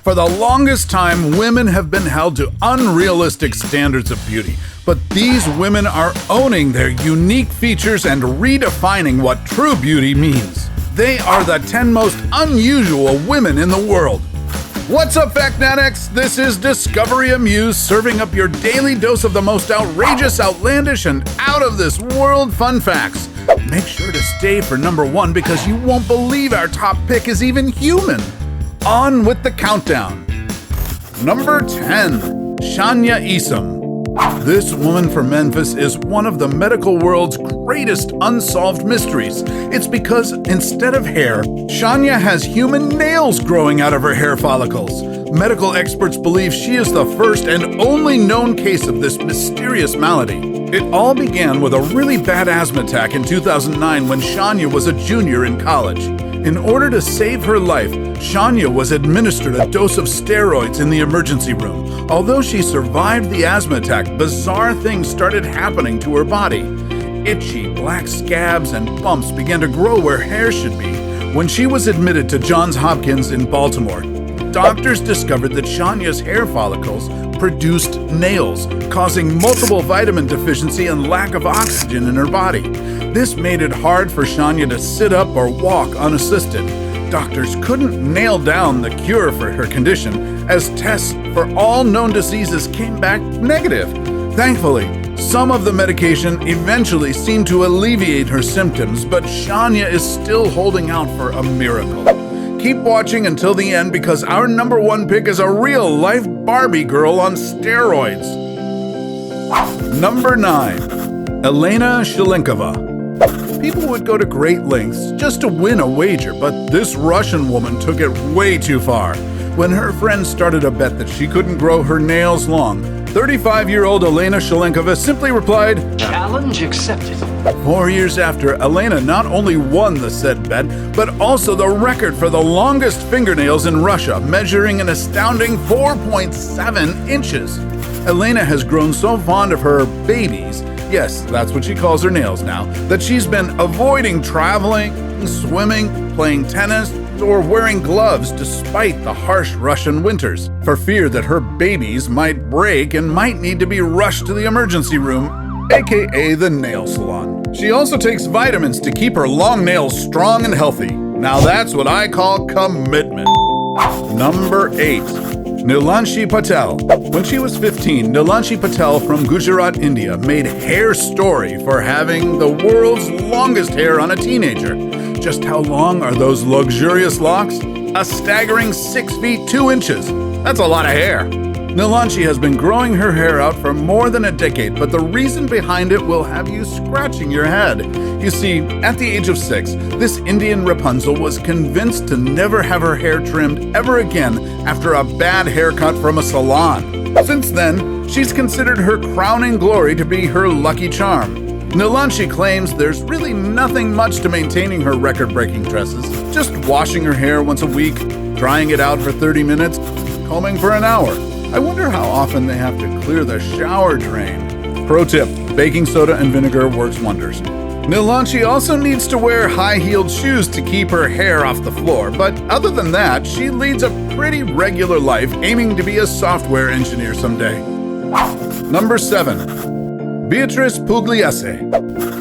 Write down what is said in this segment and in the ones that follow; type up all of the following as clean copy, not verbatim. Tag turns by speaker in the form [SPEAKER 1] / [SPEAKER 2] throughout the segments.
[SPEAKER 1] For the longest time, women have been held to unrealistic standards of beauty. But these women are owning their unique features and redefining what true beauty means. They are the 10 most unusual women in the world. What's up, Factnatics? This is Discovery Amuse, serving up your daily dose of the most outrageous, outlandish, and out-of-this-world fun facts. Make sure to stay for number 1 because you won't believe our top pick is even human. On with the countdown. Number 10, Shanyna Isom. This woman from Memphis is one of the medical world's greatest unsolved mysteries. It's because instead of hair, Shanyna has human nails growing out of her hair follicles. Medical experts believe she is the first and only known case of this mysterious malady. It all began with a really bad asthma attack in 2009 when Shanyna was a junior in college. In order to save her life, Shanyna was administered a dose of steroids in the emergency room. Although she survived the asthma attack, bizarre things started happening to her body. Itchy, black scabs and bumps began to grow where hair should be. When she was admitted to Johns Hopkins in Baltimore, doctors discovered that Shanyna's hair follicles produced nails, causing multiple vitamin deficiency and lack of oxygen in her body. This made it hard for Shanyna to sit up or walk unassisted. Doctors couldn't nail down the cure for her condition, as tests for all known diseases came back negative. Thankfully, some of the medication eventually seemed to alleviate her symptoms, but Shanyna is still holding out for a miracle. Keep watching until the end because our number 1 pick is a real-life Barbie girl on steroids. Number 9, Elena Shilenkova. People would go to great lengths just to win a wager, but this Russian woman took it way too far. When her friends started a bet that she couldn't grow her nails long, 35-year-old Elena Shilenkova simply replied,
[SPEAKER 2] "Challenge accepted."
[SPEAKER 1] 4 years after, Elena not only won the said bet, but also the record for the longest fingernails in Russia, measuring an astounding 4.7 inches. Elena has grown so fond of her babies, yes, that's what she calls her nails now, that she's been avoiding traveling, swimming, playing tennis, or wearing gloves despite the harsh Russian winters, for fear that her babies might break and might need to be rushed to the emergency room, aka the nail salon. She also takes vitamins to keep her long nails strong and healthy. Now that's what I call commitment. Number 8, Nilanshi Patel. When she was 15, Nilanshi Patel from Gujarat, India, made Hair Story for having the world's longest hair on a teenager. Just how long are those luxurious locks? A staggering 6 feet 2 inches. That's a lot of hair. Nilanshi has been growing her hair out for more than a decade, but the reason behind it will have you scratching your head. You see, at the age of 6, this Indian Rapunzel was convinced to never have her hair trimmed ever again after a bad haircut from a salon. Since then, she's considered her crowning glory to be her lucky charm. Nilanshi claims there's really nothing much to maintaining her record-breaking tresses. Just washing her hair once a week, drying it out for 30 minutes, combing for an hour. I wonder how often they have to clear the shower drain. Pro tip, baking soda and vinegar works wonders. Nilanshi also needs to wear high-heeled shoes to keep her hair off the floor, but other than that, she leads a pretty regular life, aiming to be a software engineer someday. Number 7, Beatriz Pugliese.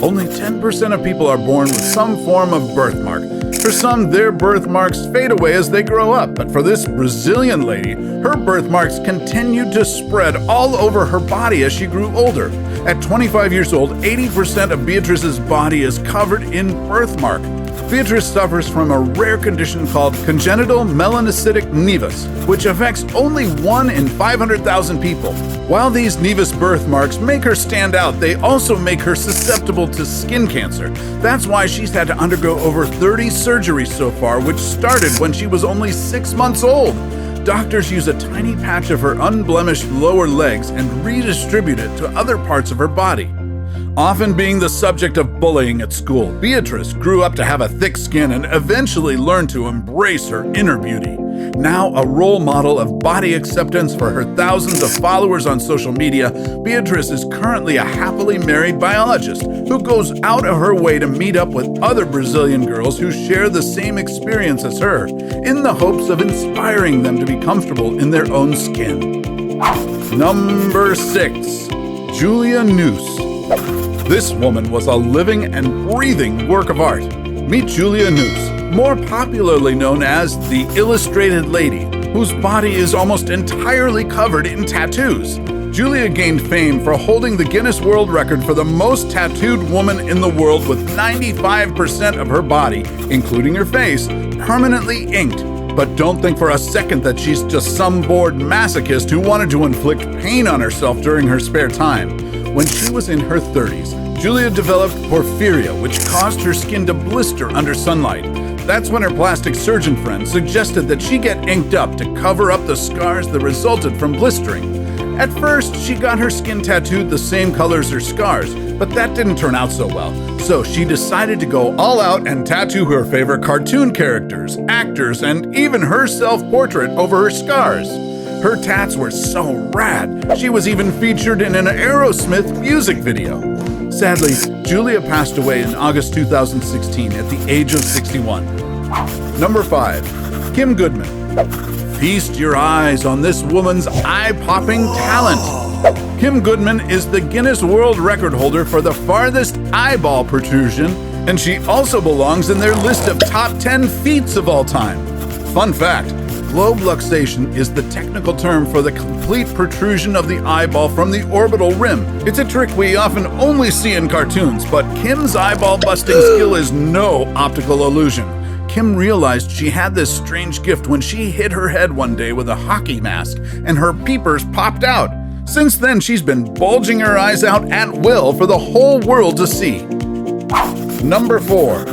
[SPEAKER 1] Only 10% of people are born with some form of birthmark. For some, their birthmarks fade away as they grow up, but for this Brazilian lady, her birthmarks continued to spread all over her body as she grew older. At 25 years old, 80% of Beatriz's body is covered in birthmark. Beatriz suffers from a rare condition called congenital melanocytic nevus, which affects only 1 in 500,000 people. While these nevus birthmarks make her stand out, they also make her susceptible to skin cancer. That's why she's had to undergo over 30 surgeries so far, which started when she was only 6 months old. Doctors use a tiny patch of her unblemished lower legs and redistribute it to other parts of her body. Often being the subject of bullying at school, Beatriz grew up to have a thick skin and eventually learned to embrace her inner beauty. Now a role model of body acceptance for her thousands of followers on social media, Beatriz is currently a happily married biologist who goes out of her way to meet up with other Brazilian girls who share the same experience as her, in the hopes of inspiring them to be comfortable in their own skin. Number 6. Julia Noose. This woman was a living and breathing work of art. Meet Julia Noose, more popularly known as the Illustrated Lady, whose body is almost entirely covered in tattoos. Julia gained fame for holding the Guinness World Record for the most tattooed woman in the world, with 95% of her body, including her face, permanently inked. But don't think for a second that she's just some bored masochist who wanted to inflict pain on herself during her spare time. When she was in her 30s, Julia developed porphyria, which caused her skin to blister under sunlight. That's when her plastic surgeon friend suggested that she get inked up to cover up the scars that resulted from blistering. At first, she got her skin tattooed the same color as her scars, but that didn't turn out so well. So she decided to go all out and tattoo her favorite cartoon characters, actors, and even her self-portrait over her scars. Her tats were so rad, she was even featured in an Aerosmith music video. Sadly, Julia passed away in August 2016 at the age of 61. Number 5. Kim Goodman. Feast your eyes on this woman's eye-popping talent. Kim Goodman is the Guinness World Record holder for the farthest eyeball protrusion, and she also belongs in their list of top 10 feats of all time. Fun fact, globe luxation is the technical term for the complete protrusion of the eyeball from the orbital rim. It's a trick we often only see in cartoons, but Kim's eyeball-busting skill is no optical illusion. Kim realized she had this strange gift when she hit her head one day with a hockey mask and her peepers popped out. Since then, she's been bulging her eyes out at will for the whole world to see. Number 4.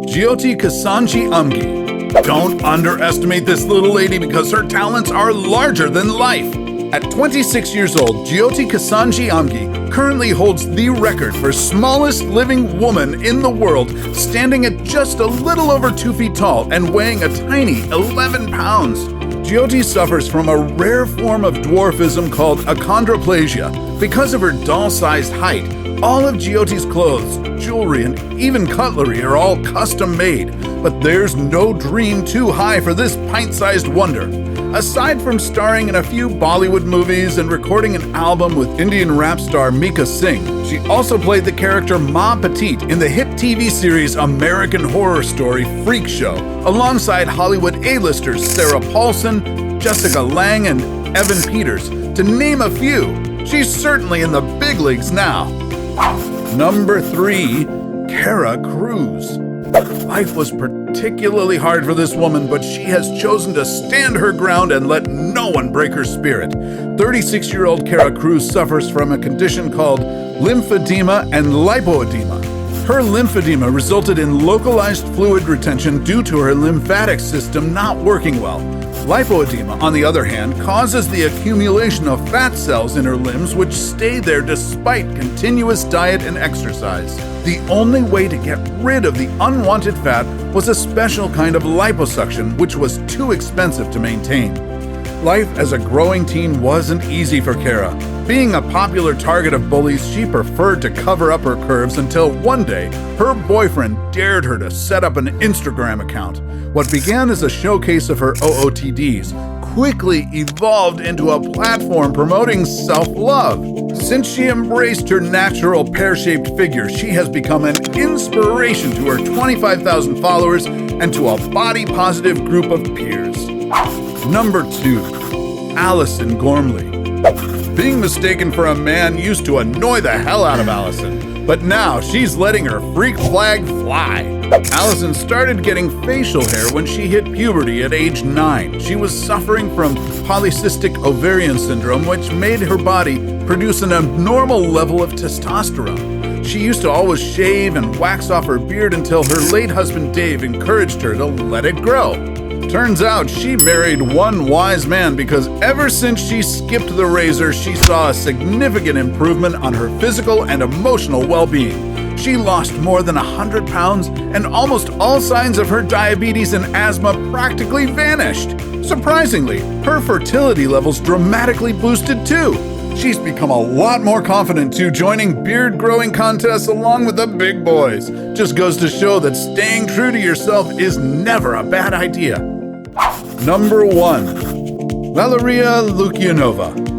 [SPEAKER 1] Jyoti Kisange Amge. Don't underestimate this little lady because her talents are larger than life. At 26 years old, Jyoti Kisange Amge currently holds the record for smallest living woman in the world, standing at just a little over 2 feet tall and weighing a tiny 11 pounds. Jyoti suffers from a rare form of dwarfism called achondroplasia. Because of her doll-sized height, all of Jyoti's clothes, jewelry, and even cutlery are all custom-made. But there's no dream too high for this pint-sized wonder. Aside from starring in a few Bollywood movies and recording an album with Indian rap star Mika Singh, she also played the character Ma Petite in the hit TV series American Horror Story Freak Show, alongside Hollywood A-listers Sarah Paulson, Jessica Lange, and Evan Peters, to name a few. She's certainly in the big leagues now. Number 3. Cara Cruz. Life was particularly hard for this woman, but she has chosen to stand her ground and let no one break her spirit. 36-year-old Cara Cruz suffers from a condition called lymphedema and lipoedema. Her lymphedema resulted in localized fluid retention due to her lymphatic system not working well. Lipoedema, on the other hand, causes the accumulation of fat cells in her limbs which stay there despite continuous diet and exercise. The only way to get rid of the unwanted fat was a special kind of liposuction, which was too expensive to maintain. Life as a growing teen wasn't easy for Cara. Being a popular target of bullies, she preferred to cover up her curves until one day, her boyfriend dared her to set up an Instagram account. What began as a showcase of her OOTDs quickly evolved into a platform promoting self-love. Since she embraced her natural pear-shaped figure, she has become an inspiration to her 25,000 followers and to a body-positive group of peers. Number 2. Alyson Gormley. Being mistaken for a man used to annoy the hell out of Alyson, but now she's letting her freak flag fly. Alyson started getting facial hair when she hit puberty at age 9. She was suffering from polycystic ovarian syndrome, which made her body produce an abnormal level of testosterone. She used to always shave and wax off her beard until her late husband Dave encouraged her to let it grow. Turns out she married one wise man because ever since she skipped the razor, she saw a significant improvement on her physical and emotional well-being. She lost more than 100 pounds, and almost all signs of her diabetes and asthma practically vanished. Surprisingly, her fertility levels dramatically boosted too. She's become a lot more confident too, joining beard growing contests along with the big boys. Just goes to show that staying true to yourself is never a bad idea. Number 1. Valeria Lukyanova.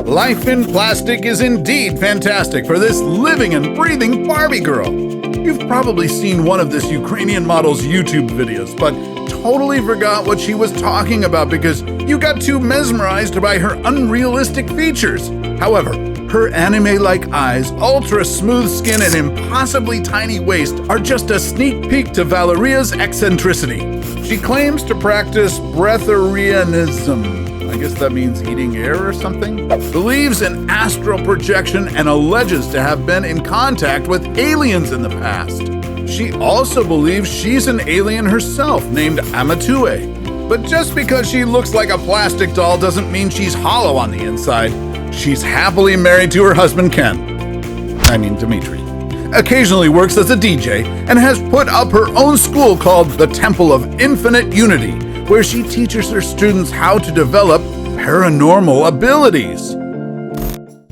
[SPEAKER 1] Life in plastic is indeed fantastic for this living and breathing Barbie girl. You've probably seen one of this Ukrainian model's YouTube videos, but totally forgot what she was talking about because you got too mesmerized by her unrealistic features. However, her anime-like eyes, ultra-smooth skin, and impossibly tiny waist are just a sneak peek to Valeria's eccentricity. She claims to practice breatharianism. I guess that means eating air or something? Believes in astral projection and alleges to have been in contact with aliens in the past. She also believes she's an alien herself named Amge. But just because she looks like a plastic doll doesn't mean she's hollow on the inside. She's happily married to her husband Dmitry. Occasionally works as a DJ and has put up her own school called the Temple of Infinite Unity, where she teaches her students how to develop paranormal abilities.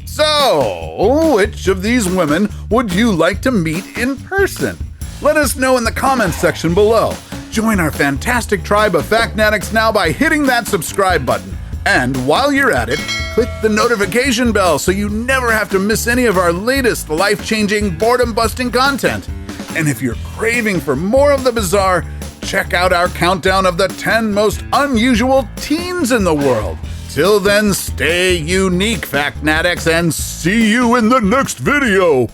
[SPEAKER 1] So, which of these women would you like to meet in person? Let us know in the comments section below. Join our fantastic tribe of Factnatics now by hitting that subscribe button. And while you're at it, click the notification bell so you never have to miss any of our latest life-changing, boredom-busting content. And if you're craving for more of the bizarre, check out our countdown of the 10 most unusual teens in the world. Till then, stay unique, Factnatics, and see you in the next video!